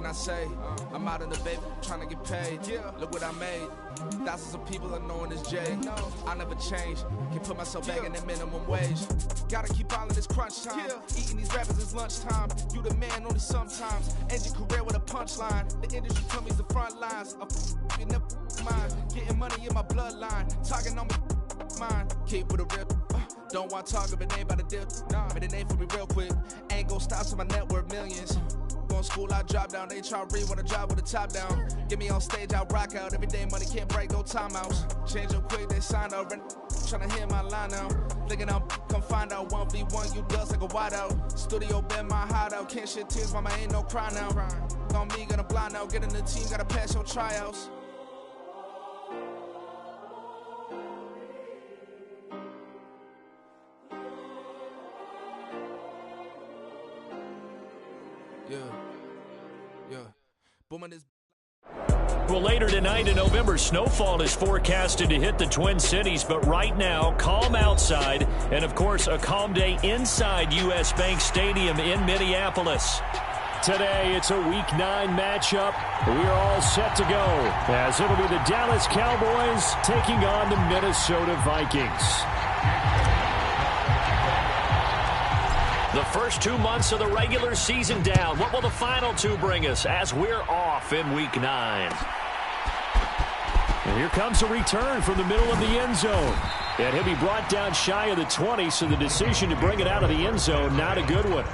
can I say? I'm out in the baby, trying to get paid. Look what I made. Thousands of people are knowing this J. I never change. Can put myself back in the minimum wage. Gotta keep all in this crunch time. Eating these rappers is lunchtime. You the man only sometimes. End your career with a punchline. The industry tell me the front lines. You never mind. Getting money in my bloodline. Talking on me mine. Keep with a rip. Don't want to talk if it ain't about to dip. Made a name for me real quick. Ain't gon' stop till my net worth millions. Going school, I drop down. They try to read when I drive with the top down. Get me on stage, I rock out. Every day money can't break, no timeouts. Change up quick, they sign up. Tryna hear my line now. Thinking I'm come find out 1v1, you dust like a wideout. Studio been my hideout. Can't shed tears, mama ain't no cry now. On me, gonna blind out. Get in the team, gotta pass your tryouts. Booming is. Well, later tonight in November, snowfall is forecasted to hit the Twin Cities, but right now, calm outside, and of course, a calm day inside U.S. Bank Stadium in Minneapolis. Today, it's a Week 9 matchup. We're all set to go, as it'll be the Dallas Cowboys taking on the Minnesota Vikings. The first 2 months of the regular season down. What will the final 2 bring us as we're off in Week 9? And here comes a return from the middle of the end zone. And he'll be brought down shy of the 20, so the decision to bring it out of the end zone, not a good one.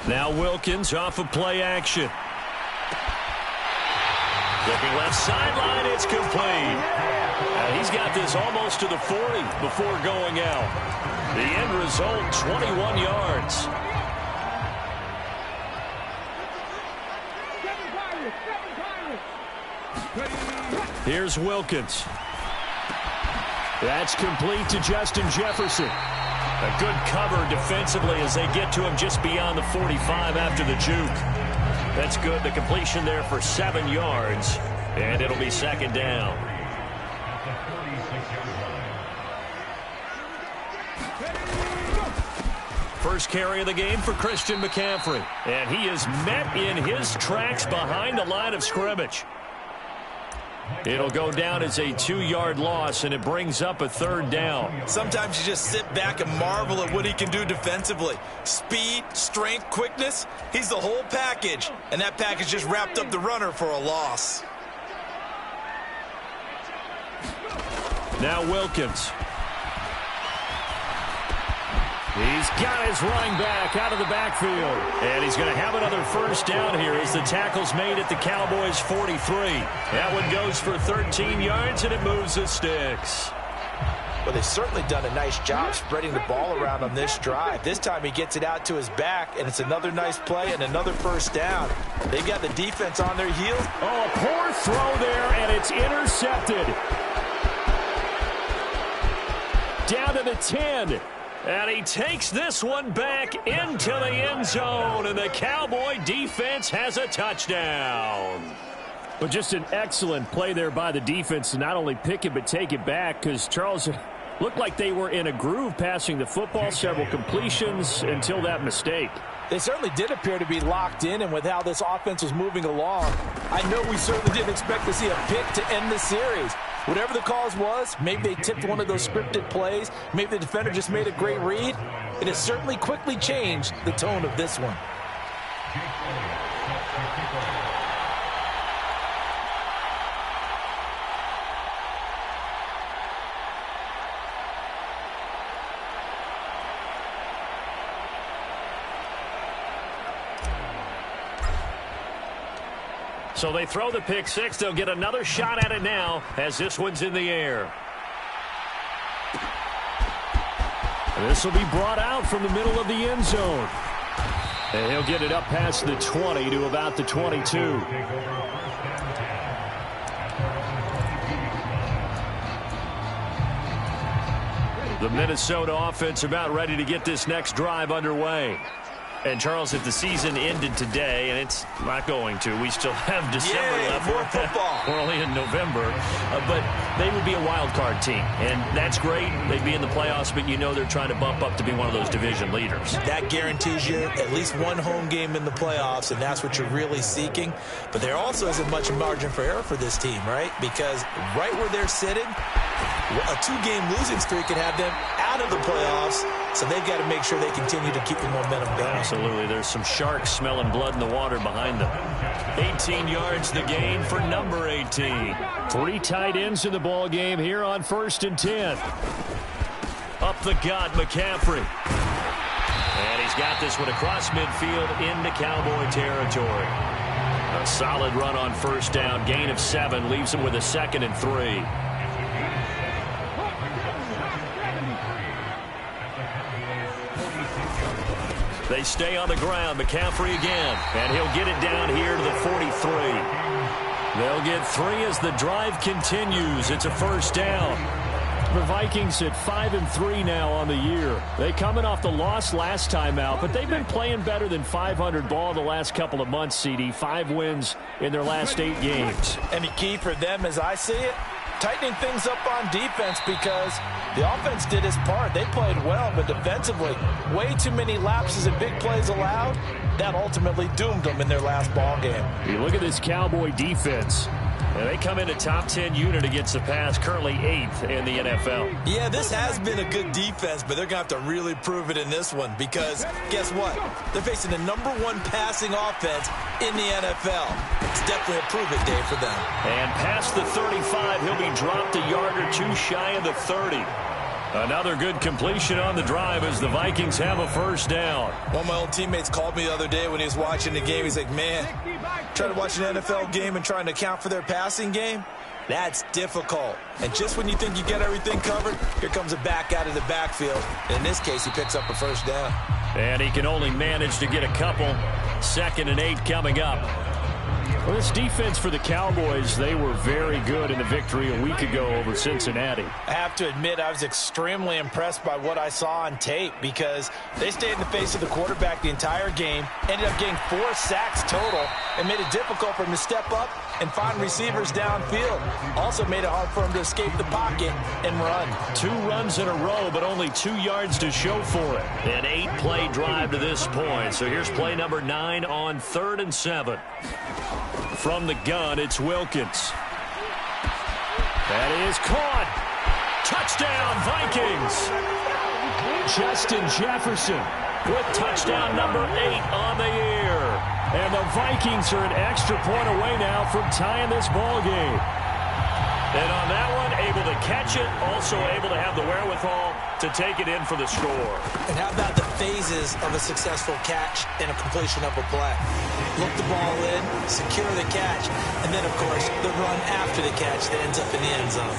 Now Wilkins off of play action. Looking left sideline, it's complete. He's got this almost to the 40 before going out. The end result, 21 yards. Here's Wilkins. That's complete to Justin Jefferson. A good cover defensively as they get to him just beyond the 45 after the juke. That's good. The completion there for 7 yards. And it'll be second down. First carry of the game for Christian McCaffrey. And he is met in his tracks behind the line of scrimmage. It'll go down as a 2-yard loss, and it brings up a third down. Sometimes you just sit back and marvel at what he can do defensively. Speed, strength, quickness, he's the whole package. And that package just wrapped up the runner for a loss. Now Wilkins. He's got his running back out of the backfield. And he's going to have another first down here as the tackle's made at the Cowboys' 43. That one goes for 13 yards, and it moves the sticks. Well, they've certainly done a nice job spreading the ball around on this drive. This time he gets it out to his back, and it's another nice play and another first down. They've got the defense on their heels. Oh, a poor throw there, and it's intercepted. Down to the 10. And he takes this one back into the end zone, and the Cowboy defense has a touchdown. But just an excellent play there by the defense to not only pick it but take it back, because Charles looked like they were in a groove passing the football, several completions until that mistake. They certainly did appear to be locked in, and with how this offense was moving along, I know we certainly didn't expect to see a pick to end the series. Whatever the cause was, maybe they tipped one of those scripted plays, maybe the defender just made a great read. It has certainly quickly changed the tone of this one. So they throw the pick six. They'll get another shot at it now as this one's in the air. This will be brought out from the middle of the end zone. And he'll get it up past the 20 to about the 22. The Minnesota offense about ready to get this next drive underway. And, Charles, if the season ended today, and it's not going to, we still have December left. More football. We're only in November. But they would be a wild card team, and that's great. They'd be in the playoffs, but you know they're trying to bump up to be one of those division leaders. That guarantees you at least one home game in the playoffs, and that's what you're really seeking. But there also isn't much margin for error for this team, right? Because right where they're sitting, a 2-game losing streak could have them out of the playoffs, so they've got to make sure they continue to keep the momentum going. Absolutely. There's some sharks smelling blood in the water behind them. 18 yards the gain for number 18. 3 tight ends in the ball game here on 1st and 10. Up the gut, McCaffrey. And he's got this one across midfield into Cowboy territory. A solid run on 1st down. Gain of 7 leaves him with a 2nd and 3. They stay on the ground. McCaffrey again. And he'll get it down here to the 43. They'll get 3 as the drive continues. It's a 1st down. The Vikings at 5-3 now on the year. They coming off the loss last time out, but they've been playing better than 500 ball the last couple of months, CD. 5 wins in their last 8 games. And the key for them, as I see it, tightening things up on defense, because the offense did its part. They played well, but defensively, way too many lapses and big plays allowed. That ultimately doomed them in their last ball game. You look at this Cowboy defense. And they come in a top 10 unit against the pass, currently 8th in the NFL. Yeah, this has been a good defense, but they're going to have to really prove it in this one, because guess what? They're facing the #1 passing offense in the NFL. It's definitely a prove-it day for them. And past the 35, he'll be dropped a yard or 2 shy of the 30. Another good completion on the drive as the Vikings have a 1st down. One of my old teammates called me the other day when he was watching the game. He's like, man, trying to watch an NFL game and trying to account for their passing game, that's difficult. And just when you think you get everything covered, here comes a back out of the backfield. In this case, he picks up a 1st down. And he can only manage to get a couple. 2nd and 8 coming up. Well, this defense for the Cowboys, they were very good in the victory a week ago over Cincinnati. I have to admit, I was extremely impressed by what I saw on tape, because they stayed in the face of the quarterback the entire game, ended up getting 4 sacks total, and made it difficult for him to step up and find receivers downfield. Also made it hard for him to escape the pocket and run. 2 runs in a row, but only 2 yards to show for it. An 8-play drive to this point. So here's play number 9 on 3rd and 7. From the gun, it's Wilkins. That is caught. Touchdown, Vikings. Justin Jefferson with touchdown number 8 on the year. And the Vikings are an extra point away now from tying this ball game. And on that one, able to catch it, also able to have the wherewithal to take it in for the score. And how about the phases of a successful catch and a completion of a play? Look the ball in, secure the catch, and then, of course, the run after the catch that ends up in the end zone.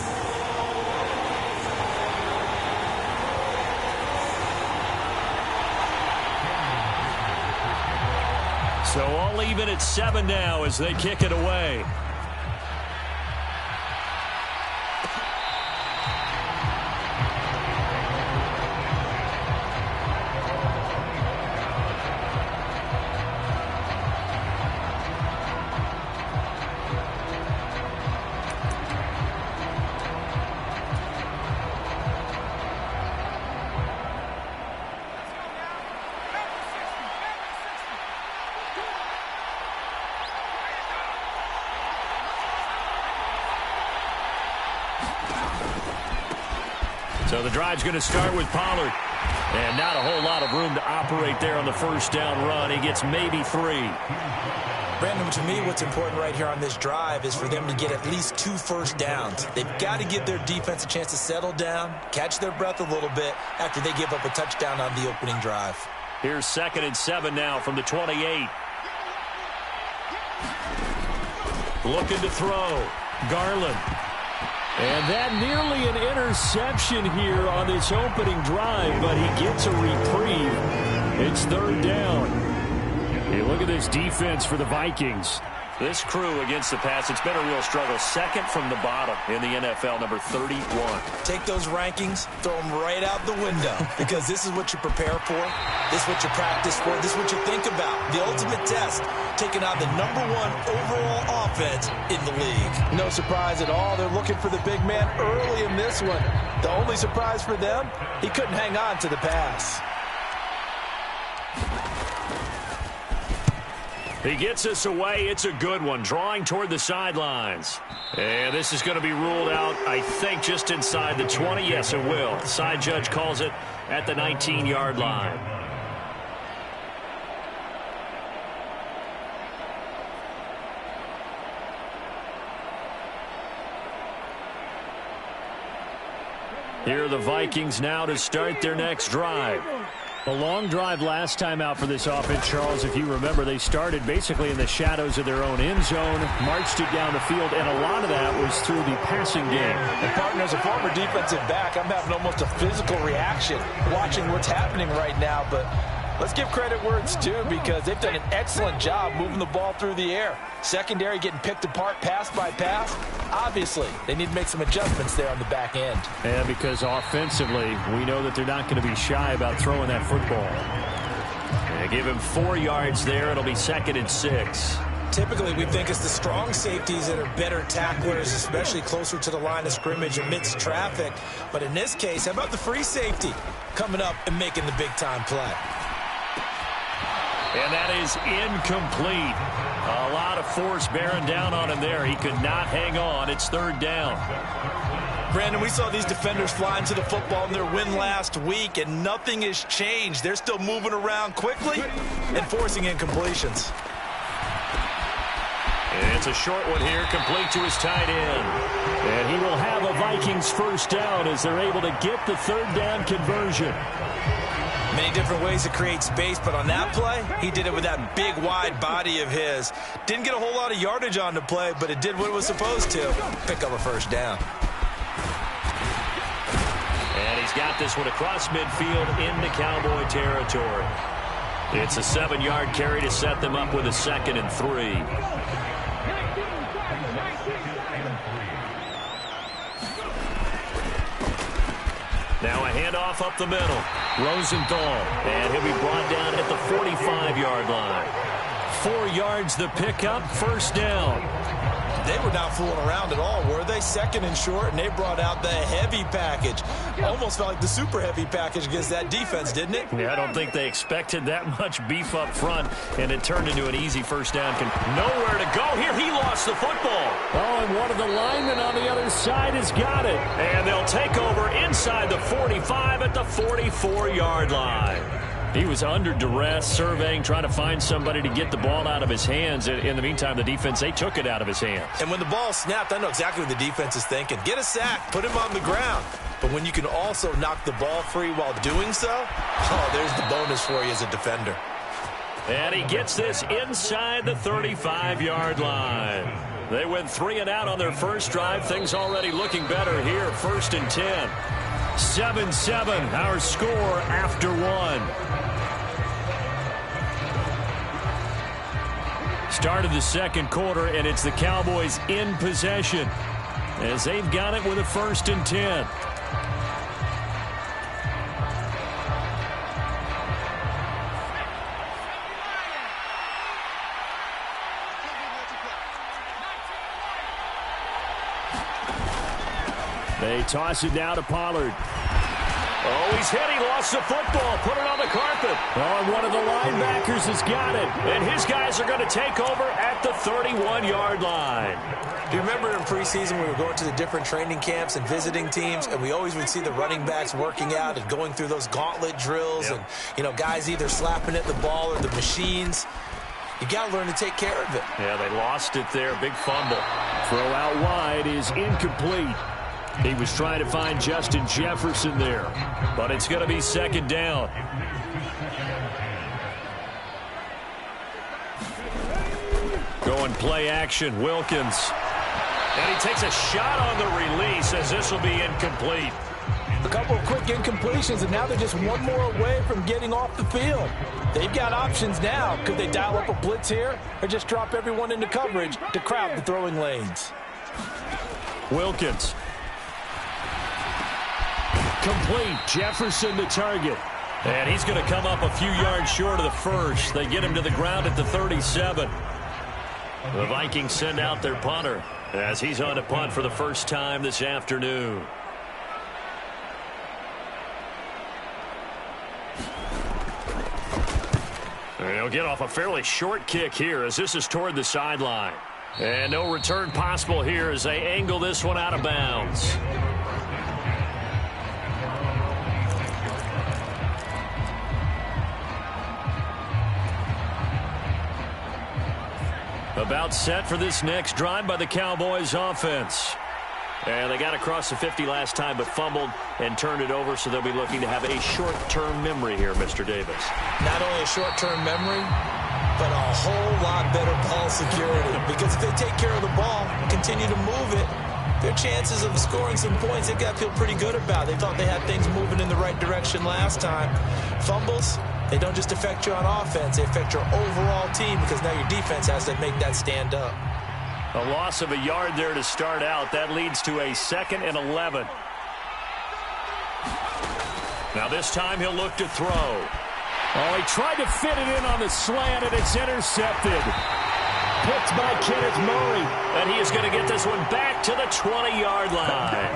So all even at 7 now as they kick it away. So the drive's going to start with Pollard. And not a whole lot of room to operate there on the 1st down run. He gets maybe 3. Brandon, to me, what's important right here on this drive is for them to get at least 2 first downs. They've got to give their defense a chance to settle down, catch their breath a little bit after they give up a touchdown on the opening drive. Here's 2nd and 7 now from the 28. Looking to throw. Garland. And that nearly an interception here on this opening drive, but he gets a reprieve. It's 3rd down. Hey, look at this defense for the Vikings. This crew against the pass, it's been a real struggle. Second from the bottom in the NFL, number 31. Take those rankings, throw them right out the window, because this is what you prepare for. This is what you practice for. This is what you think about. The ultimate test, taking out the #1 overall offense in the league. No surprise at all. They're looking for the big man early in this one. The only surprise for them, he couldn't hang on to the pass. He gets us away. It's a good one. Drawing toward the sidelines. And this is going to be ruled out, I think, just inside the 20. Yes, it will. The side judge calls it at the 19-yard line. Here are the Vikings now to start their next drive. A long drive last time out for this offense, Charles. If you remember, they started basically in the shadows of their own end zone, marched it down the field, and a lot of that was through the passing game. And, partner, as a former defensive back, I'm having almost a physical reaction watching what's happening right now. But let's give credit where it's due, because they've done an excellent job moving the ball through the air. Secondary getting picked apart pass by pass. Obviously, they need to make some adjustments there on the back end. And because offensively, we know that they're not going to be shy about throwing that football. And give him 4 yards there. It'll be 2nd and 6. Typically, we think it's the strong safeties that are better tacklers, especially closer to the line of scrimmage amidst traffic. But in this case, how about the free safety coming up and making the big-time play? And that is incomplete. A lot of force bearing down on him there. He could not hang on. It's 3rd down. Brandon, we saw these defenders flying to the football in their win last week, and nothing has changed. They're still moving around quickly and forcing incompletions. And it's a short one here, complete to his tight end. And he will have a Vikings 1st down as they're able to get the 3rd down conversion. Many different ways to create space, but on that play, he did it with that big, wide body of his. Didn't get a whole lot of yardage on the play, but it did what it was supposed to. Pick up a 1st down. And he's got this one across midfield into Cowboy territory. It's a 7-yard carry to set them up with a 2nd and 3. Now a handoff up the middle. Rosenthal, and he'll be brought down at the 45-yard line. 4 yards the pickup, 1st down. They were not fooling around at all, were they? 2nd and short, and they brought out the heavy package. Almost felt like the super heavy package against that defense, didn't it? Yeah, I don't think they expected that much beef up front, and it turned into an easy 1st down. Nowhere to go here. He lost the football. Oh, and one of the linemen on the other side has got it. And they'll take over inside the 45 at the 44-yard line. He was under duress, surveying, trying to find somebody to get the ball out of his hands. In the meantime, the defense, they took it out of his hands. And when the ball snapped, I know exactly what the defense is thinking. Get a sack, put him on the ground. But when you can also knock the ball free while doing so, oh, there's the bonus for you as a defender. And he gets this inside the 35-yard line. They went 3 and out on their first drive. Things already looking better here. 1st and 10. 7-7, our score after 1. Start of the 2nd quarter, and it's the Cowboys in possession as they've got it with a 1st and 10. They toss it now to Pollard. Oh, he's hit. He lost the football. Put it on the carpet. Oh, and one of the linebackers has got it. And his guys are going to take over at the 31-yard line. Do you remember in preseason we were going to the different training camps and visiting teams, and we always would see the running backs working out and going through those gauntlet drills, and, you know, guys either slapping at the ball or the machines. You got to learn to take care of it. Yeah, they lost it there. Big fumble. Throw out wide is incomplete. He was trying to find Justin Jefferson there, but it's going to be 2nd down. Going play action, Wilkins. And he takes a shot on the release as this will be incomplete. A couple of quick incompletions, and now they're just one more away from getting off the field. They've got options now. Could they dial up a blitz here or just drop everyone into coverage to crowd the throwing lanes? Wilkins. Complete. Jefferson the target. And he's going to come up a few yards short of the first. They get him to the ground at the 37. The Vikings send out their punter as he's on to punt for the first time this afternoon. And he'll get off a fairly short kick here as this is toward the sideline. And no return possible here as they angle this one out of bounds. About set for this next drive by the Cowboys offense. And they got across the 50 last time but fumbled and turned it over, so they'll be looking to have a short-term memory here, Mr. Davis. Not only a short-term memory, but a whole lot better ball security. Because if they take care of the ball, continue to move it, their chances of scoring some points, they've got to feel pretty good about. They thought they had things moving in the right direction last time. Fumbles, they don't just affect you on offense, they affect your overall team because now your defense has to make that stand up. A loss of a yard there to start out. That leads to a 2nd and 11. Now this time he'll look to throw. Oh, he tried to fit it in on the slant, and it's intercepted. Picked by Kenneth Murray. And he is going to get this one back to the 20-yard line.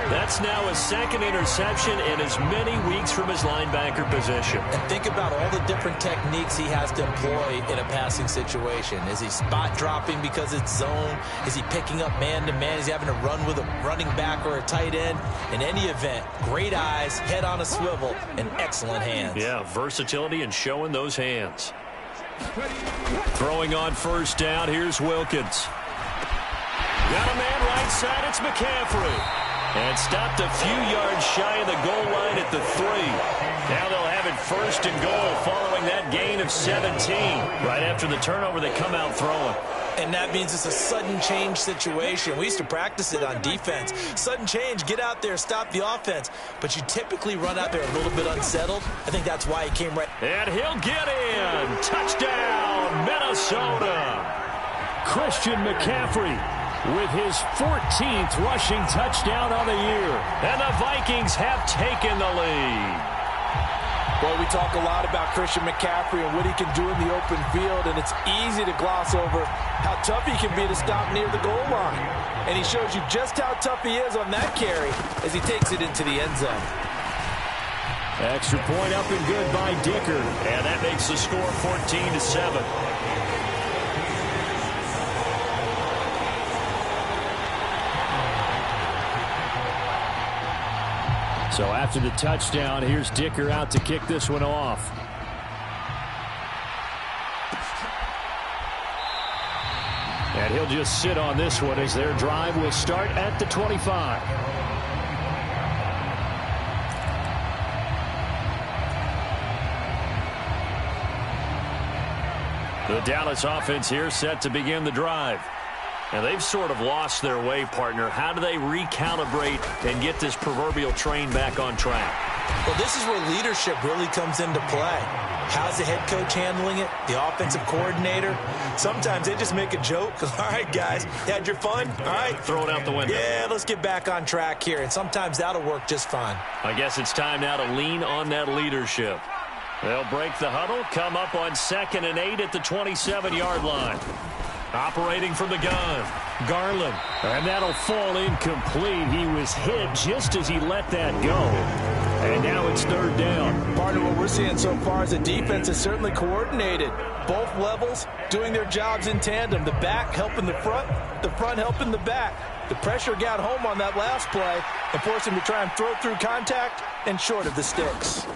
That's now his 2nd interception in as many weeks from his linebacker position. And think about all the different techniques he has to employ in a passing situation. Is he spot dropping because it's zone? Is he picking up man-to-man? Is he having to run with a running back or a tight end? In any event, great eyes, head on a swivel, and excellent hands. Yeah, versatility and showing those hands. Throwing on first down, here's Wilkins. Got a man right side, it's McCaffrey. And stopped a few yards shy of the goal line at the 3. Now they'll have it 1st and goal following that gain of 17. Right after the turnover, they come out throwing. And that means it's a sudden change situation. We used to practice it on defense. Sudden change, get out there, stop the offense. But you typically run out there a little bit unsettled. I think that's why he came right. And he'll get in. Touchdown, Minnesota. Christian McCaffrey with his 14th rushing touchdown on the year. And the Vikings have taken the lead. Boy, we talk a lot about Christian McCaffrey and what he can do in the open field, and it's easy to gloss over how tough he can be to stop near the goal line. And he shows you just how tough he is on that carry as he takes it into the end zone. Extra point up and good by Dicker. And that makes the score 14-7. So after the touchdown, here's Dicker out to kick this one off. And he'll just sit on this one as their drive will start at the 25. The Dallas offense here set to begin the drive. And they've sort of lost their way, partner. How do they recalibrate and get this proverbial train back on track? Well, this is where leadership really comes into play. How's the head coach handling it? The offensive coordinator? Sometimes they just make a joke. All right, guys, you had your fun? All right. Throw it out the window. Yeah, let's get back on track here. And sometimes that'll work just fine. I guess it's time now to lean on that leadership. They'll break the huddle, come up on 2nd and 8 at the 27-yard line. Operating from the gun, Garland. And that'll fall incomplete. He was hit just as he let that go. And now it's 3rd down. Partner, what we're seeing so far is the defense is certainly coordinated. Both levels doing their jobs in tandem. The back helping the front helping the back. The pressure got home on that last play and forced him to try and throw through contact and short of the sticks.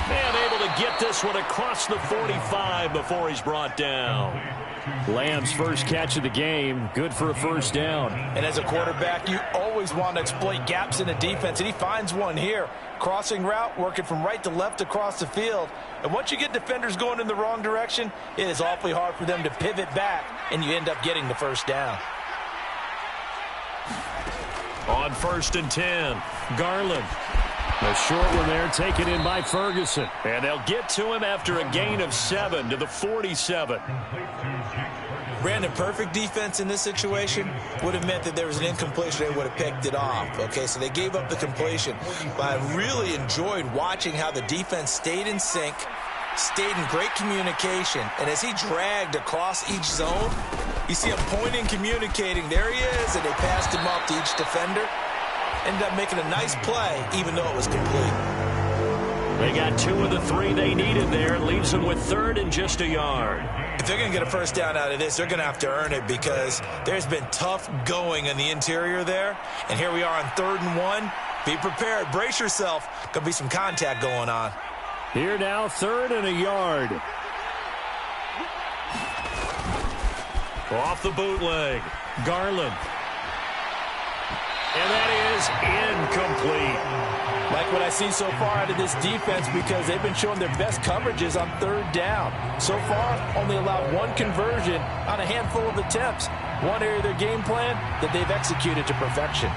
And able to get this one across the 45 before he's brought down. Lamb's first catch of the game. Good for a 1st down. And as a quarterback, you always want to exploit gaps in the defense, and he finds one here. Crossing route, working from right to left across the field. And once you get defenders going in the wrong direction, it is awfully hard for them to pivot back, and you end up getting the 1st down. On 1st and 10, Garland. A short one there, taken in by Ferguson. And they'll get to him after a gain of 7 to the 47. Brandon, perfect defense in this situation would have meant that there was an incompletion. They would have picked it off. Okay, so they gave up the completion. But I really enjoyed watching how the defense stayed in sync, stayed in great communication. And as he dragged across each zone, you see him pointing, communicating. There he is, and they passed him up to each defender. Ended up making a nice play, even though it was complete. They got 2 of the 3 they needed there. Leaves them with 3rd and just a yard. If they're going to get a first down out of this, they're going to have to earn it because there's been tough going in the interior there. And here we are on 3rd and 1. Be prepared. Brace yourself. Going to be some contact going on. Here now, 3rd and a yard. Off the bootleg, Garland. And that is incomplete. Like what I see so far out of this defense because they've been showing their best coverages on 3rd down. So far, only allowed 1 conversion on a handful of attempts. One area of their game plan that they've executed to perfection.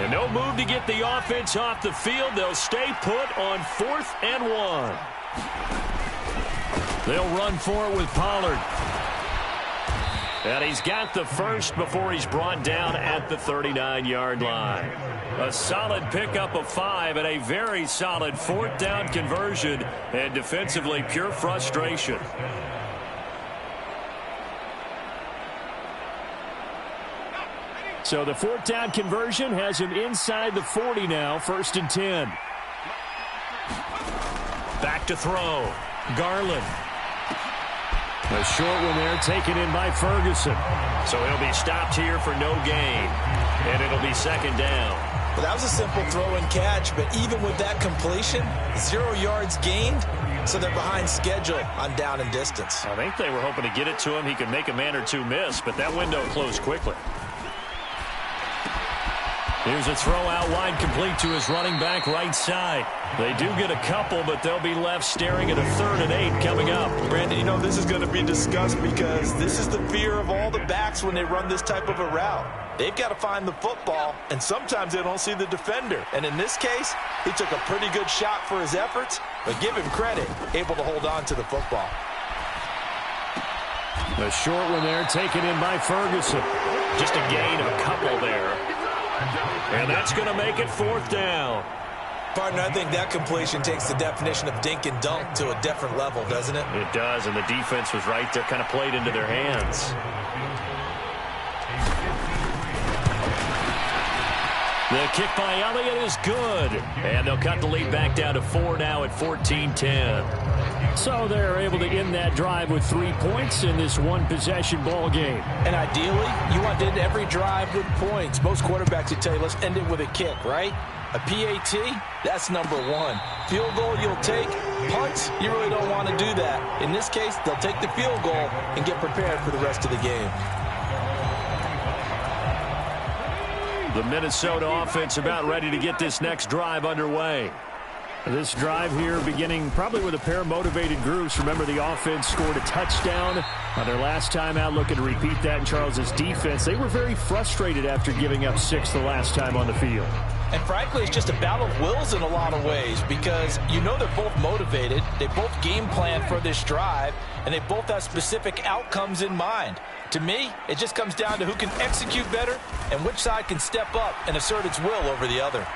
And no move to get the offense off the field. They'll stay put on 4th and 1. They'll run for it with Pollard. And he's got the first before he's brought down at the 39-yard line. A solid pickup of 5 and a very solid 4th down conversion. And defensively, pure frustration. So the 4th down conversion has him inside the 40 now, 1st and 10. Back to throw, Garland. A short one there, taken in by Ferguson. So he'll be stopped here for no gain. And it'll be 2nd down. Well, that was a simple throw and catch, but even with that completion, 0 yards gained, so they're behind schedule on down and distance. I think they were hoping to get it to him. He could make a man or 2 miss, but that window closed quickly. Here's a throw out wide, complete to his running back right side. They do get a couple, but they'll be left staring at a 3rd and 8 coming up. Brandon, you know this is going to be discussed because this is the fear of all the backs when they run this type of a route. They've got to find the football, and sometimes they don't see the defender. And in this case, he took a pretty good shot for his efforts, but give him credit, able to hold on to the football. A short one there, taken in by Ferguson. Just a gain of a couple there. And that's going to make it 4th down. Partner, I think that completion takes the definition of dink and dunk to a different level, doesn't it? It does, and the defense was right there, kind of played into their hands. The kick by Elliott is good. And they'll cut the lead back down to 4 now at 14-10. So they're able to end that drive with 3 points in this one-possession ball game. And ideally, you want to end every drive with points. Most quarterbacks would tell you, let's end it with a kick, right? A PAT, that's number 1. Field goal you'll take. Punts, you really don't want to do that. In this case, they'll take the field goal and get prepared for the rest of the game. The Minnesota offense about ready to get this next drive underway. This drive here beginning probably with a pair of motivated groups. Remember, the offense scored a touchdown on their last time out, looking to repeat that in Charles's defense. They were very frustrated after giving up 6 the last time on the field. And frankly, it's just a battle of wills in a lot of ways because you know they're both motivated. They both game plan for this drive, and they both have specific outcomes in mind. To me, it just comes down to who can execute better and which side can step up and assert its will over the other.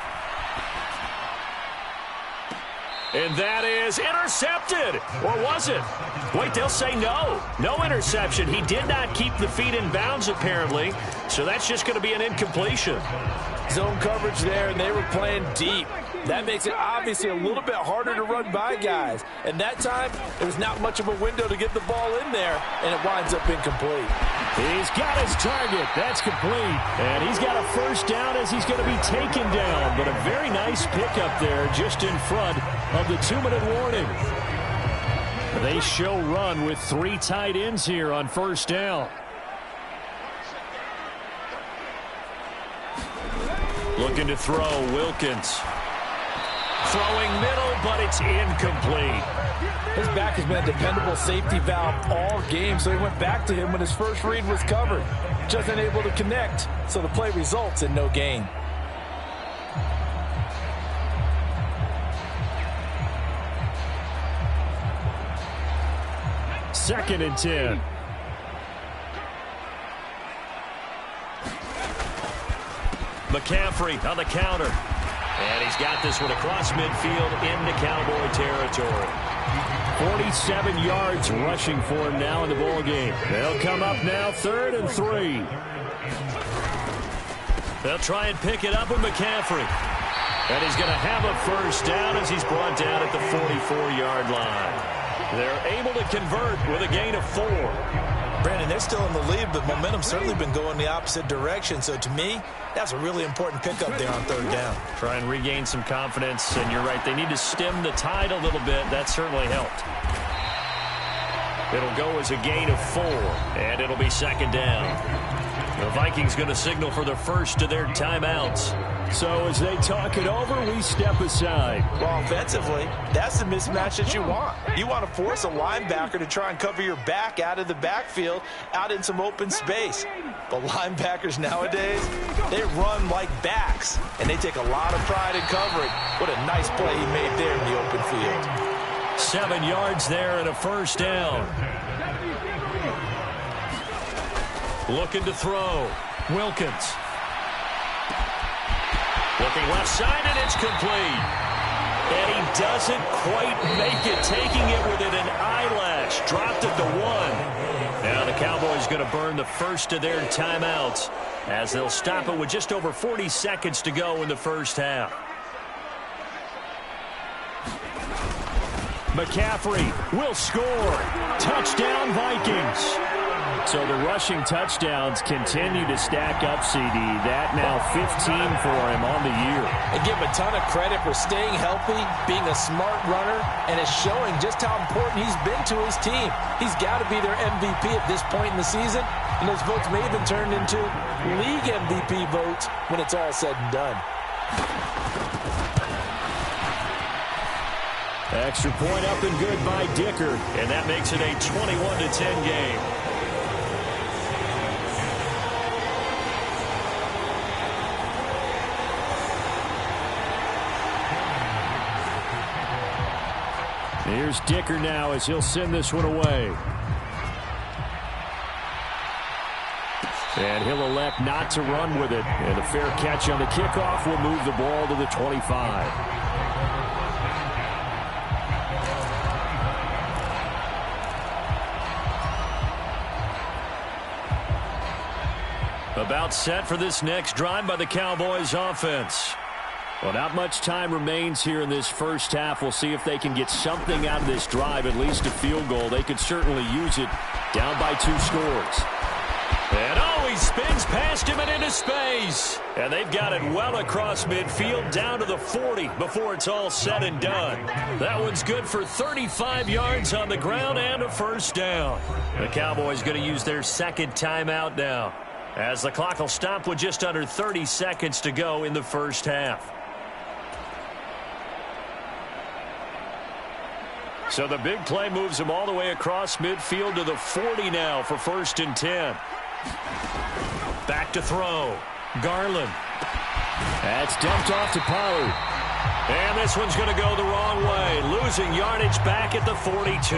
And that is intercepted. Or was it? Wait, they'll say no. No interception. He did not keep the feet in bounds, apparently. So that's just going to be an incompletion. Zone coverage there, and they were playing deep. That makes it obviously a little bit harder to run by guys. And that time, there was not much of a window to get the ball in there, and it winds up incomplete. He's got his target. That's complete. And he's got a first down as he's going to be taken down. But a very nice pickup there just in front of the 2-minute warning. They show run with 3 tight ends here on first down. Looking to throw, Wilkins. Throwing middle, but it's incomplete. His back has been a dependable safety valve all game, so he went back to him when his first read was covered. just unable to connect, so the play results in no gain. Second and 10. McCaffrey on the counter. And he's got this one across midfield into Cowboy territory. 47 yards rushing for him now in the ball game. They'll come up now 3rd and 3. They'll try and pick it up with McCaffrey. And he's going to have a first down as he's brought down at the 44-yard line. They're able to convert with a gain of 4. Brandon, they're still in the lead, but momentum's certainly been going the opposite direction. So to me, that's a really important pickup there on 3rd down. Try and regain some confidence, and you're right. They need to stem the tide a little bit. That certainly helped. It'll go as a gain of 4, and it'll be 2nd down. The Vikings going to signal for the first of their timeouts. So as they talk it over, we step aside. Well, offensively, that's the mismatch that you want. You want to force a linebacker to try and cover your back out of the backfield, out in some open space. But linebackers nowadays, they run like backs, and they take a lot of pride in covering. What a nice play he made there in the open field. 7 yards there and a first down. Looking to throw. Wilkins. Looking left side, and it's complete. And he doesn't quite make it, taking it within an eyelash. Dropped at the 1. Now the Cowboys going to burn the first of their timeouts as they'll stop it with just over 40 seconds to go in the first half. McCaffrey will score. Touchdown, Vikings. So the rushing touchdowns continue to stack up, CD. That now 15 for him on the year. And give him a ton of credit for staying healthy, being a smart runner, and it's showing just how important he's been to his team. He's got to be their MVP at this point in the season, and those votes may have been turned into league MVP votes when it's all said and done. Extra point up and good by Dicker. And that makes it a 21-10 game. Here's Dicker now as he'll send this one away. And he'll elect not to run with it. And a fair catch on the kickoff will move the ball to the 25. About set for this next drive by the Cowboys offense. Well, not much time remains here in this first half. We'll see if they can get something out of this drive, at least a field goal. They could certainly use it, down by 2 scores. And he spins past him and into space. And they've got it well across midfield, down to the 40 before it's all said and done. That one's good for 35 yards on the ground and a first down. The Cowboys going to use their second timeout now, as the clock will stop with just under 30 seconds to go in the first half. So the big play moves them all the way across midfield to the 40 now for 1st and 10. Back to throw. Garland. That's dumped off to Pollard. And this one's going to go the wrong way. Losing yardage back at the 42.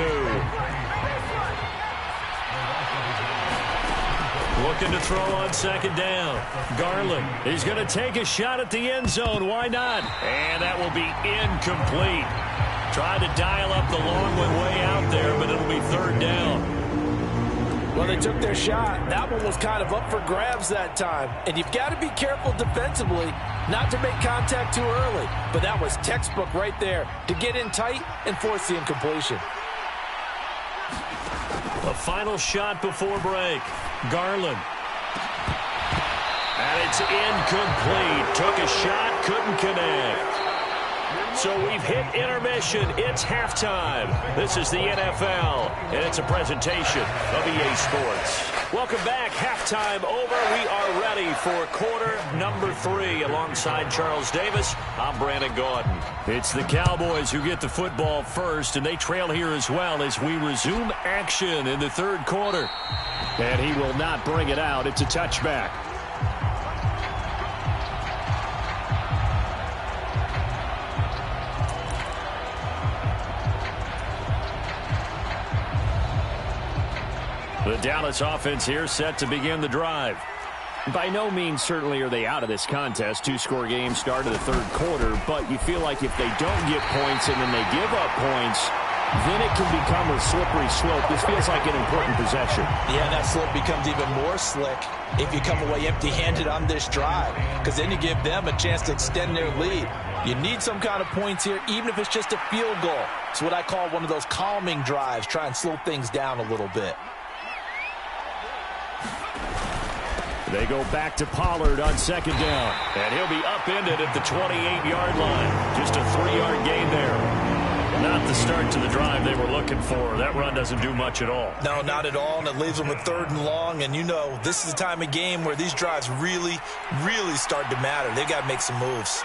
Looking to throw on 2nd down. Garland. He's going to take a shot at the end zone. Why not? And that will be incomplete. Tried to dial up the long one way out there, but it'll be 3rd down. Well, they took their shot. That one was kind of up for grabs that time. And you've got to be careful defensively not to make contact too early. But that was textbook right there to get in tight and force the incompletion. A final shot before break. Garland. And it's incomplete. Took a shot, couldn't connect. So we've hit intermission. It's halftime. This is the NFL, and it's a presentation of EA Sports. Welcome back. Halftime over. We are ready for quarter number 3. Alongside Charles Davis, I'm Brandon Gaudin. It's the Cowboys who get the football first, and they trail here as well as we resume action in the third quarter. And he will not bring it out. It's a touchback. The Dallas offense here set to begin the drive. By no means certainly are they out of this contest. 2-score game start of the third quarter, but you feel like if they don't get points and then they give up points, then it can become a slippery slope. This feels like an important possession. Yeah, that slope becomes even more slick if you come away empty-handed on this drive, because then you give them a chance to extend their lead. You need some kind of points here, even if it's just a field goal. It's what I call one of those calming drives. Try and slow things down a little bit. They go back to Pollard on second down. And he'll be upended at the 28-yard line. Just a 3-yard gain there. Not the start to the drive they were looking for. That run doesn't do much at all. No, not at all, and it leaves them with 3rd and long. And you know, this is the time of game where these drives really, really start to matter. They've got to make some moves.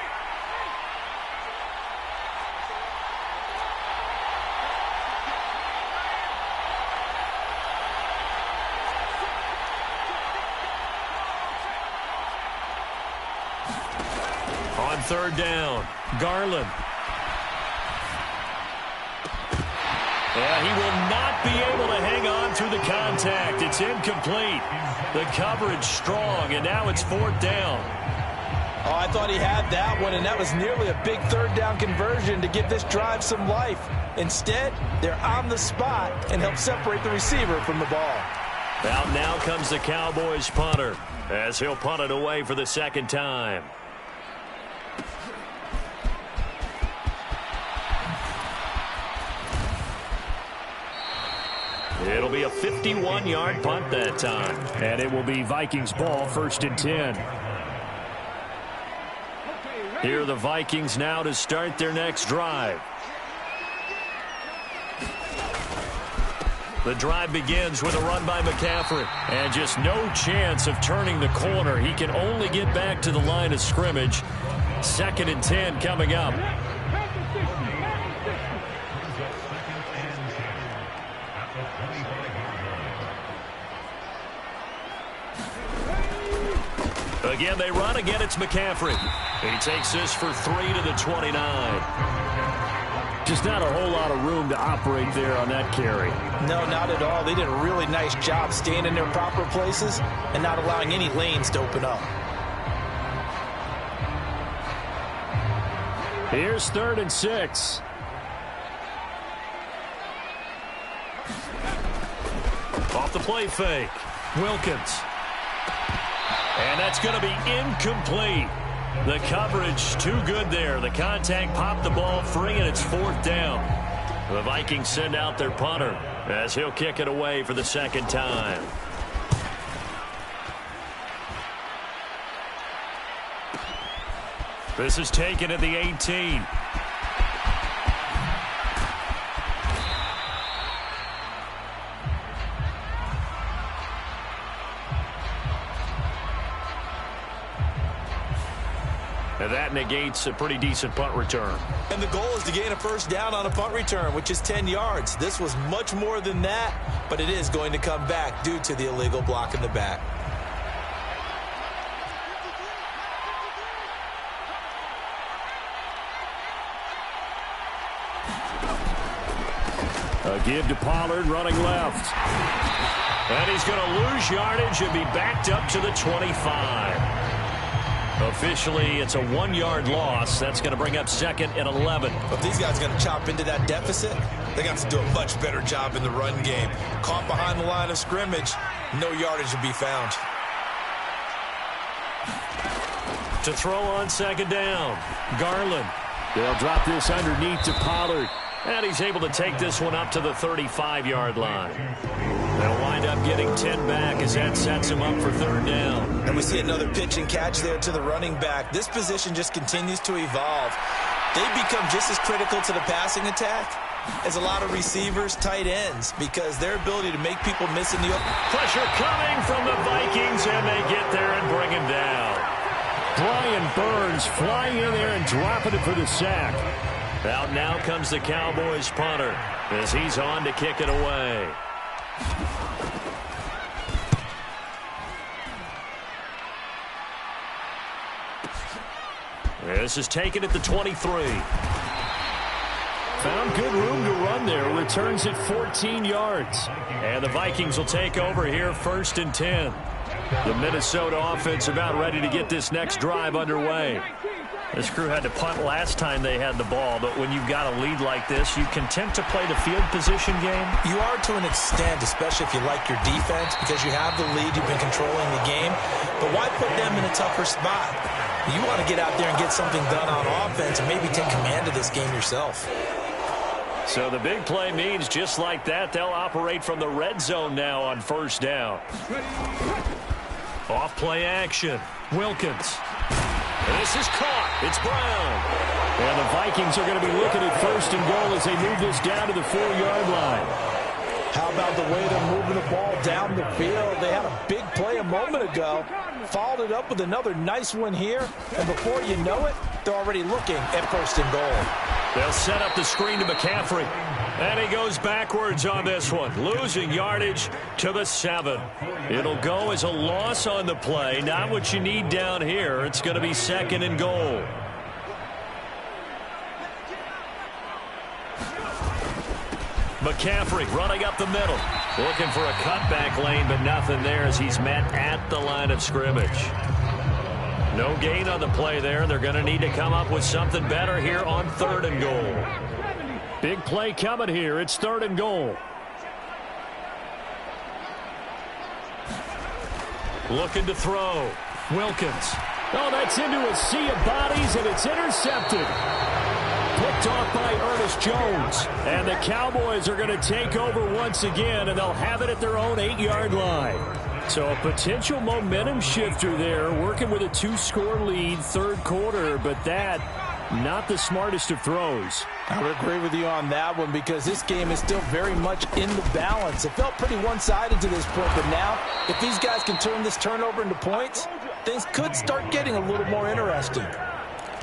On 3rd down, Garland. And he will not be able to hang on through the contact. It's incomplete. The coverage strong, and now it's 4th down. Oh, I thought he had that one, and that was nearly a big 3rd down conversion to give this drive some life. Instead, they're on the spot and help separate the receiver from the ball. Out now comes the Cowboys punter as he'll punt it away for the 2nd time. It'll be a 51-yard punt that time. And it will be Vikings ball, 1st and 10. Here are the Vikings now to start their next drive. The drive begins with a run by McCaffrey. And just no chance of turning the corner. He can only get back to the line of scrimmage. 2nd and 10 coming up. Again, they run. Again, it's McCaffrey. He takes this for 3 to the 29. Just not a whole lot of room to operate there on that carry. No, not at all. They did a really nice job staying in their proper places and not allowing any lanes to open up. Here's 3rd and 6. Off the play fake. Wilkins. And that's going to be incomplete. The coverage too good there. The contact popped the ball free, and it's 4th down. The Vikings send out their punter as he'll kick it away for the 2nd time. This is taken at the 18. And that negates a pretty decent punt return. And the goal is to gain a 1st down on a punt return, which is 10 yards. This was much more than that, but it is going to come back due to the illegal block in the back. A give to Pollard running left. And he's going to lose yardage and be backed up to the 25. Officially, it's a 1-yard loss. That's going to bring up 2nd and 11. If these guys are going to chop into that deficit, they got to do a much better job in the run game. Caught behind the line of scrimmage, no yardage to be found. To throw on 2nd down, Garland. They'll drop this underneath to Pollard. And he's able to take this one up to the 35-yard line. They'll wind up getting 10 back as that sets him up for 3rd down. And we see another pitch and catch there to the running back. This position just continues to evolve. they become just as critical to the passing attack as a lot of receivers, tight ends, because their ability to make people miss in the open. Pressure coming from the Vikings, and they get there and bring him down. Brian Burns flying in there and dropping it for the sack. Out now comes the Cowboys punter as he's on to kick it away. This is taken at the 23. Found good room to run there. Returns at 14 yards. And the Vikings will take over here 1st and 10. The Minnesota offense about ready to get this next drive underway. This crew had to punt last time they had the ball, but when you've got a lead like this, you content to play the field position game? You are to an extent, especially if you like your defense, because you have the lead, you've been controlling the game. But why put them in a tougher spot? You want to get out there and get something done on offense and maybe take command of this game yourself. So the big play means just like that, they'll operate from the red zone now on 1st down. Off play action. Wilkins. This is caught. It's Brown. And the Vikings are going to be looking at 1st and goal as they move this down to the 4-yard line. How about the way they're moving the ball down the field? They had a big play a moment ago. Followed it up with another nice one here. And before you know it, they're already looking at 1st and goal. They'll set up the screen to McCaffrey. And he goes backwards on this one. Losing yardage to the 7. It'll go as a loss on the play. Not what you need down here. It's going to be 2nd and goal. McCaffrey running up the middle. Looking for a cutback lane, but nothing there as he's met at the line of scrimmage. No gain on the play there. They're going to need to come up with something better here on 3rd and goal. Big play coming here. It's 3rd and goal. Looking to throw. Wilkins. Oh, that's into a sea of bodies, and it's intercepted. Picked off by Ernest Jones. And the Cowboys are going to take over once again, and they'll have it at their own 8-yard line. So a potential momentum shifter there, working with a 2-score lead, 3rd quarter, but that, not the smartest of throws. I would agree with you on that one because this game is still very much in the balance. It felt pretty one-sided to this point, but now, if these guys can turn this turnover into points, things could start getting a little more interesting.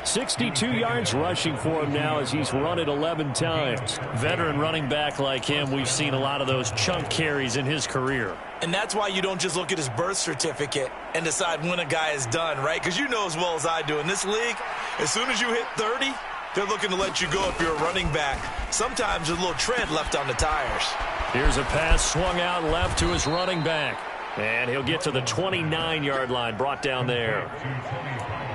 62 yards rushing for him now as he's run it 11 times. Veteran running back like him, we've seen a lot of those chunk carries in his career. And that's why you don't just look at his birth certificate and decide when a guy is done, right? Because you know as well as I do, in this league, as soon as you hit 30, they're looking to let you go if you're a running back. Sometimes there's a little tread left on the tires. Here's a pass swung out left to his running back. And he'll get to the 29-yard line, brought down there.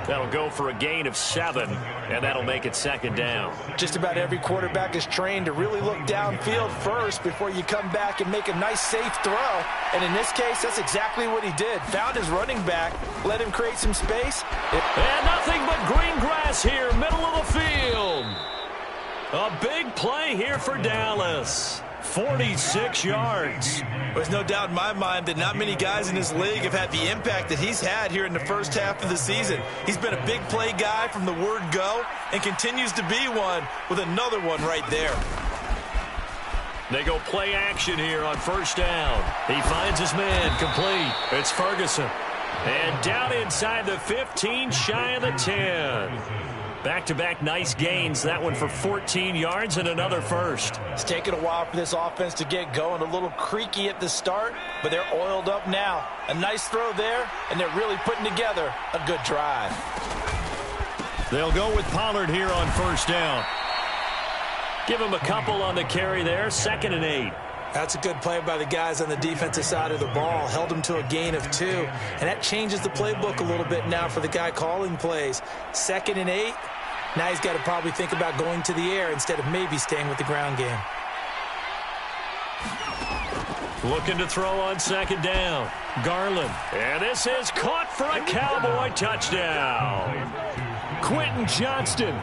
That'll go for a gain of 7, and that'll make it 2nd down. Just about every quarterback is trained to really look downfield first before you come back and make a nice, safe throw. And in this case, that's exactly what he did. Found his running back, let him create some space. And nothing but green grass here, middle of the field. A big play here for Dallas. 46 yards. There's no doubt in my mind that not many guys in this league have had the impact that he's had here in the first half of the season. He's been a big play guy from the word go and continues to be one with another one right there. They go play action here on 1st down. He finds his man complete. It's Ferguson. And down inside the 15, shy of the 10. Back-to-back nice gains. That one for 14 yards and another first. It's taken a while for this offense to get going. A little creaky at the start, but they're oiled up now. A nice throw there, and they're really putting together a good drive. They'll go with Pollard here on 1st down. Give him a couple on the carry there. 2nd and 8. That's a good play by the guys on the defensive side of the ball. Held them to a gain of 2. And that changes the playbook a little bit now for the guy calling plays. 2nd and 8. Now he's got to probably think about going to the air instead of maybe staying with the ground game. Looking to throw on 2nd down. Garland. And this is caught for a Cowboy touchdown. Quentin Johnston.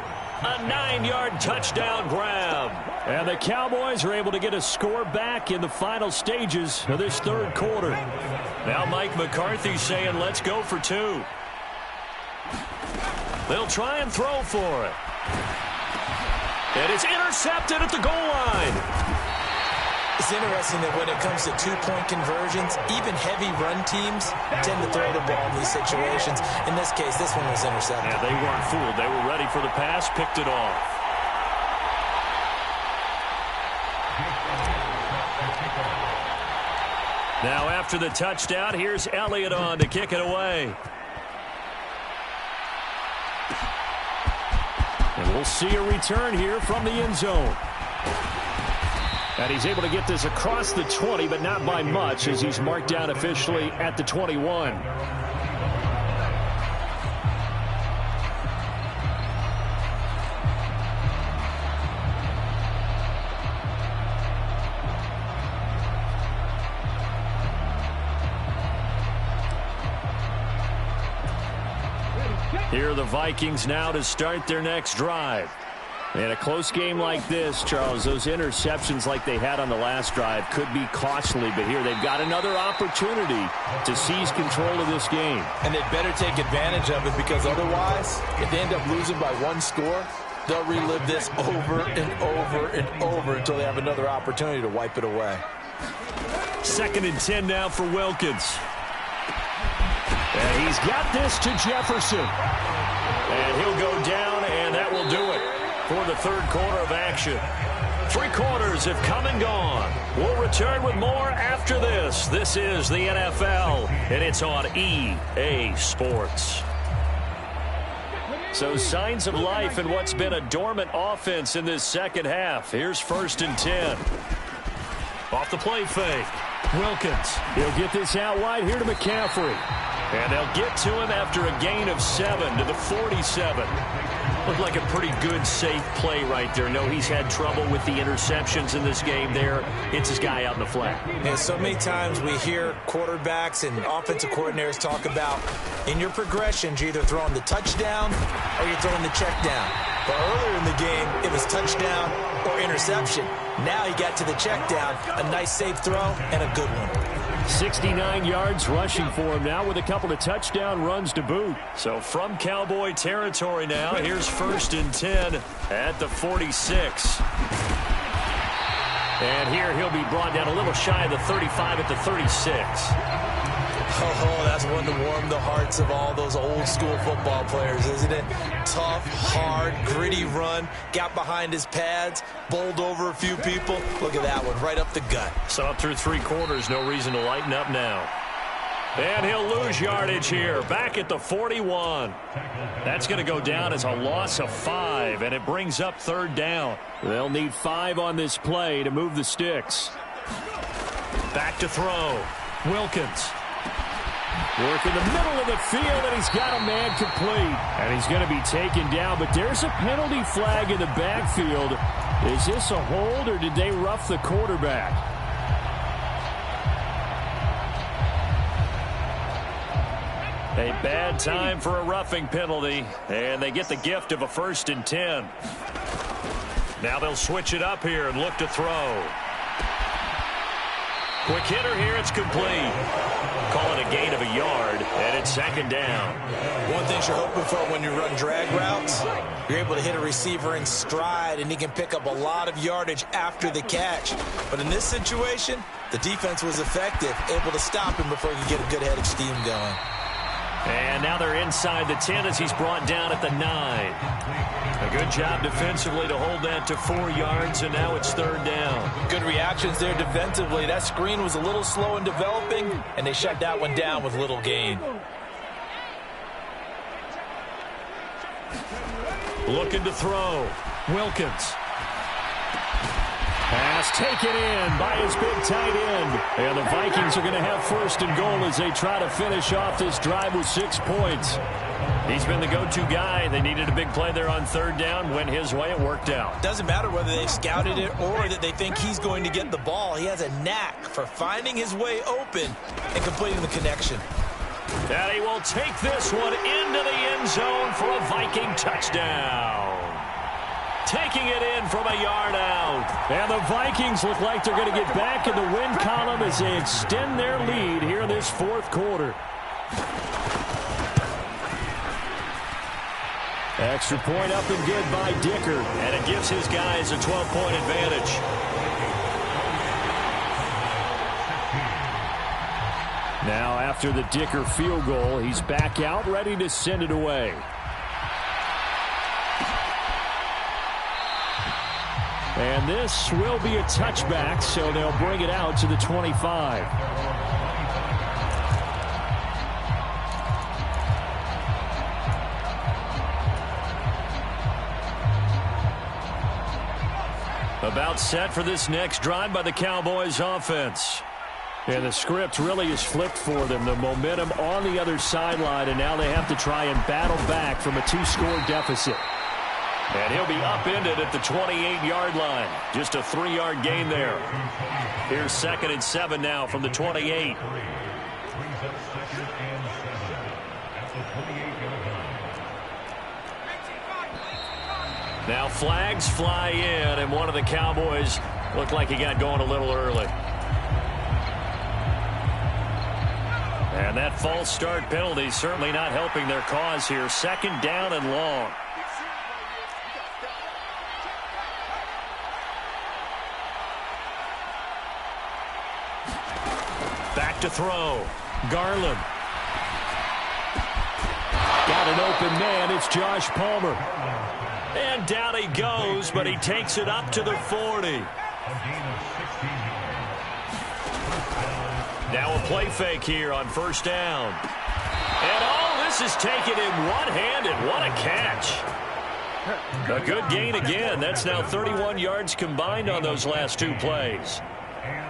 A 9-yard touchdown grab. And the Cowboys are able to get a score back in the final stages of this 3rd quarter. Now Mike McCarthy saying, let's go for 2. They'll try and throw for it. And it's intercepted at the goal line. It's interesting that when it comes to two-point conversions, even heavy run teams tend to throw the ball in these situations. In this case, this one was intercepted. Yeah, they weren't fooled. They were ready for the pass, picked it off. Now after the touchdown, here's Elliott on to kick it away. And we'll see a return here from the end zone. And he's able to get this across the 20, but not by much, as he's marked down officially at the 21. Here are the Vikings now to start their next drive. In a close game like this, Charles, those interceptions like they had on the last drive could be costly, but here they've got another opportunity to seize control of this game. And they better take advantage of it, because otherwise, if they end up losing by one score, they'll relive this over and over and over until they have another opportunity to wipe it away. 2nd and 10 now for Wilkins. And he's got this to Jefferson. And he'll go down, and that will do it for the third quarter of action. 3 quarters have come and gone. We'll return with more after this. This is the NFL, and it's on EA Sports. So signs of life in what's been a dormant offense in this second half. Here's 1st and 10. Off the play fake. Wilkins. He'll get this out wide here to McCaffrey. And they'll get to him after a gain of 7 to the 47. Looked like a pretty good, safe play right there. No, he's had trouble with the interceptions in this game there. It's his guy out in the flat. And so many times we hear quarterbacks and offensive coordinators talk about, in your progressions, you're either throwing the touchdown or you're throwing the check down. But earlier in the game, it was touchdown or interception. Now he got to the check down, a nice safe throw, and a good one. 69 yards rushing for him now with a couple of touchdown runs to boot. So from Cowboy territory now, here's 1st and 10 at the 46. And here he'll be brought down a little shy of the 35 at the 36. Oh, that's one to warm the hearts of all those old school football players, isn't it? Tough, hard, gritty run. Got behind his pads, bowled over a few people. Look at that one, right up the gut. So up through 3 quarters, no reason to lighten up now. And he'll lose yardage here, back at the 41. That's going to go down as a loss of 5, and it brings up 3rd down. They'll need 5 on this play to move the sticks. Back to throw. Wilkins. Work in the middle of the field, and he's got a man complete. And he's going to be taken down, but there's a penalty flag in the backfield. Is this a hold, or did they rough the quarterback? A bad time for a roughing penalty, and they get the gift of a 1st and 10. Now they'll switch it up here and look to throw. Quick hitter here, it's complete. Call it a gain of a yard, and it's 2nd down. One thing you're hoping for when you run drag routes, you're able to hit a receiver in stride, and he can pick up a lot of yardage after the catch. But in this situation, the defense was effective, able to stop him before he could get a good head of steam going. And now they're inside the 10 as he's brought down at the 9. A good job defensively to hold that to 4 yards, and now it's 3rd down. Good reactions there defensively. That screen was a little slow in developing, and they shut that one down with little gain. Looking to throw. Wilkins. Pass taken in by his big tight end. And the Vikings are going to have 1st and goal as they try to finish off this drive with 6 points. He's been the go-to guy. They needed a big play there on 3rd down. Went his way. It worked out. Doesn't matter whether they scouted it or that they think he's going to get the ball. He has a knack for finding his way open and completing the connection. And he will take this one into the end zone for a Viking touchdown. Taking it in from a yard out. And the Vikings look like they're going to get back in the win column as they extend their lead here in this 4th quarter. Extra point up and good by Dicker. And it gives his guys a 12-point advantage. Now after the Dicker field goal, he's back out ready to send it away. And this will be a touchback, so they'll bring it out to the 25. About set for this next drive by the Cowboys offense. And the script really is flipped for them. The momentum on the other sideline, and now they have to try and battle back from a 2-score deficit. And he'll be upended at the 28-yard line. Just a 3-yard gain there. Here's 2nd and 7 now from the 28. Now flags fly in, and one of the Cowboys looked like he got going a little early. And that false start penalty certainly not helping their cause here. 2nd down and long. Back to throw. Garland. Got an open man. It's Josh Palmer. And down he goes, but he takes it up to the 40. Now a play fake here on 1st down. And all this is taken in one-handed. What a catch. A good gain again. That's now 31 yards combined on those last 2 plays.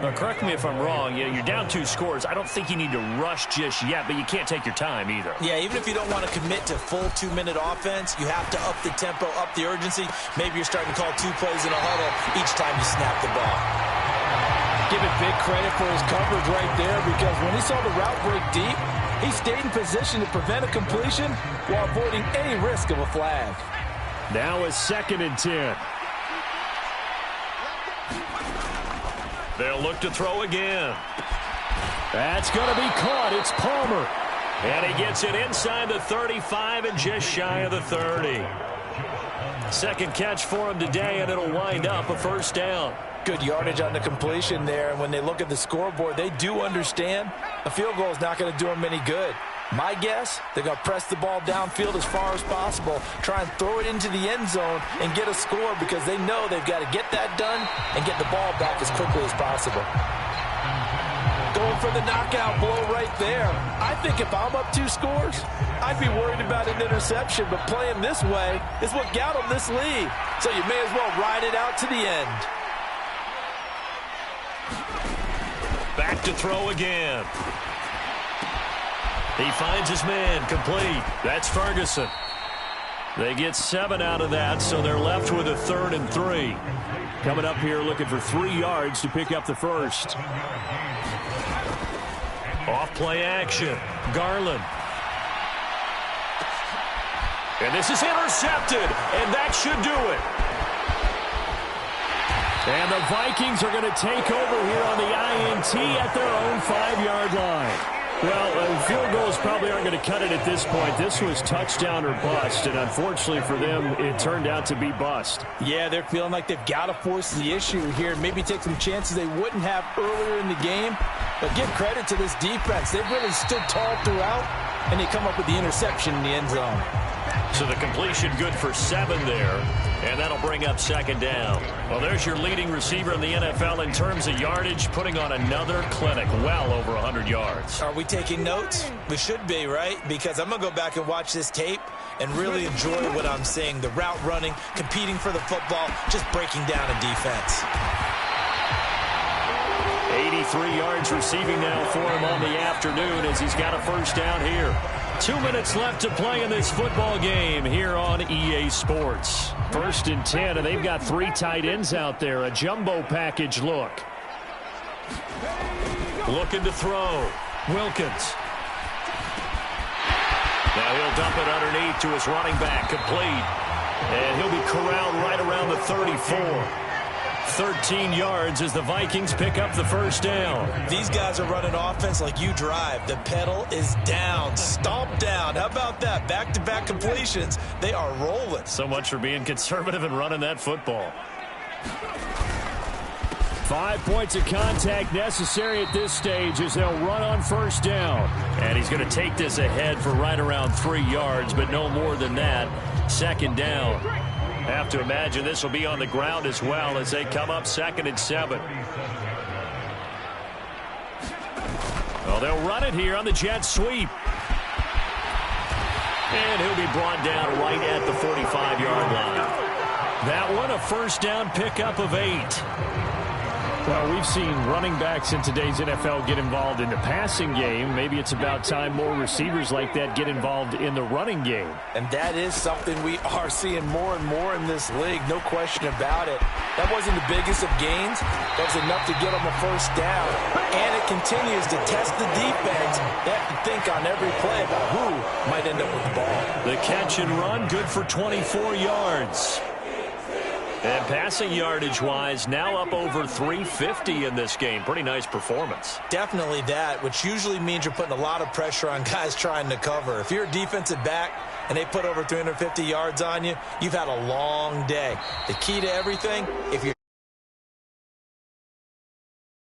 Now, correct me if I'm wrong. You're down 2 scores. I don't think you need to rush just yet, but you can't take your time either. Yeah, even if you don't want to commit to full 2-minute offense, you have to up the tempo, up the urgency. Maybe you're starting to call 2 plays in a huddle each time you snap the ball. Give it big credit for his coverage right there, because when he saw the route break deep, he stayed in position to prevent a completion while avoiding any risk of a flag. Now a 2nd and 10. They'll look to throw again. That's going to be caught. It's Palmer. And he gets it inside the 35 and just shy of the 30. 2nd catch for him today, and it'll wind up a 1st down. Good yardage on the completion there, and when they look at the scoreboard, they do understand a field goal is not going to do them any good. My guess, they're going to press the ball downfield as far as possible, try and throw it into the end zone and get a score, because they know they've got to get that done and get the ball back as quickly as possible. Going for the knockout blow right there. I think if I'm up 2 scores, I'd be worried about an interception, but playing this way is what got them this lead. So you may as well ride it out to the end. Back to throw again. He finds his man, complete. That's Ferguson. They get 7 out of that, so they're left with a 3rd and 3. Coming up here looking for 3 yards to pick up the 1st. Off play action. Garland. And this is intercepted, and that should do it. And the Vikings are going to take over here on the INT at their own 5-yard line. Well, field goals probably aren't going to cut it at this point. This was touchdown or bust, and unfortunately for them, it turned out to be bust. Yeah, they're feeling like they've got to force the issue here, maybe take some chances they wouldn't have earlier in the game. But give credit to this defense. They've really stood tall throughout, and they come up with the interception in the end zone. So the completion good for 7 there, and that'll bring up 2nd down. Well, there's your leading receiver in the NFL in terms of yardage, putting on another clinic, well over 100 yards. Are we taking notes? We should be, right? Because I'm going to go back and watch this tape and really enjoy what I'm seeing. The route running, competing for the football, just breaking down a defense. 83 yards receiving now for him on the afternoon as he's got a 1st down here. 2 minutes left to play in this football game here on EA Sports. 1st and 10, and they've got 3 tight ends out there. A jumbo package look. Looking to throw. Wilkins. Now he'll dump it underneath to his running back, complete. And he'll be corralled right around the 34. 13 yards as the Vikings pick up the first down. These guys are running offense like you drive. The pedal is down, stomp down. How about that? Back-to-back completions. They are rolling. So much for being conservative and running that football. 5 points of contact necessary at this stage as they'll run on first down. And he's going to take this ahead for right around 3 yards, but no more than that. Second down. Have to imagine this will be on the ground as well as they come up 2nd and 7. Well, they'll run it here on the jet sweep. And he'll be brought down right at the 45-yard line. That one, a first down pickup of 8. Well, we've seen running backs in today's NFL get involved in the passing game. Maybe it's about time more receivers like that get involved in the running game. And that is something we are seeing more and more in this league, no question about it. That wasn't the biggest of gains. That was enough to get them a first down. And it continues to test the defense. They have to think on every play about who might end up with the ball. The catch and run, good for 24 yards. And passing yardage-wise, now up over 350 in this game. Pretty nice performance. Definitely that, which usually means you're putting a lot of pressure on guys trying to cover. If you're a defensive back and they put over 350 yards on you, you've had a long day. The key to everything, if you're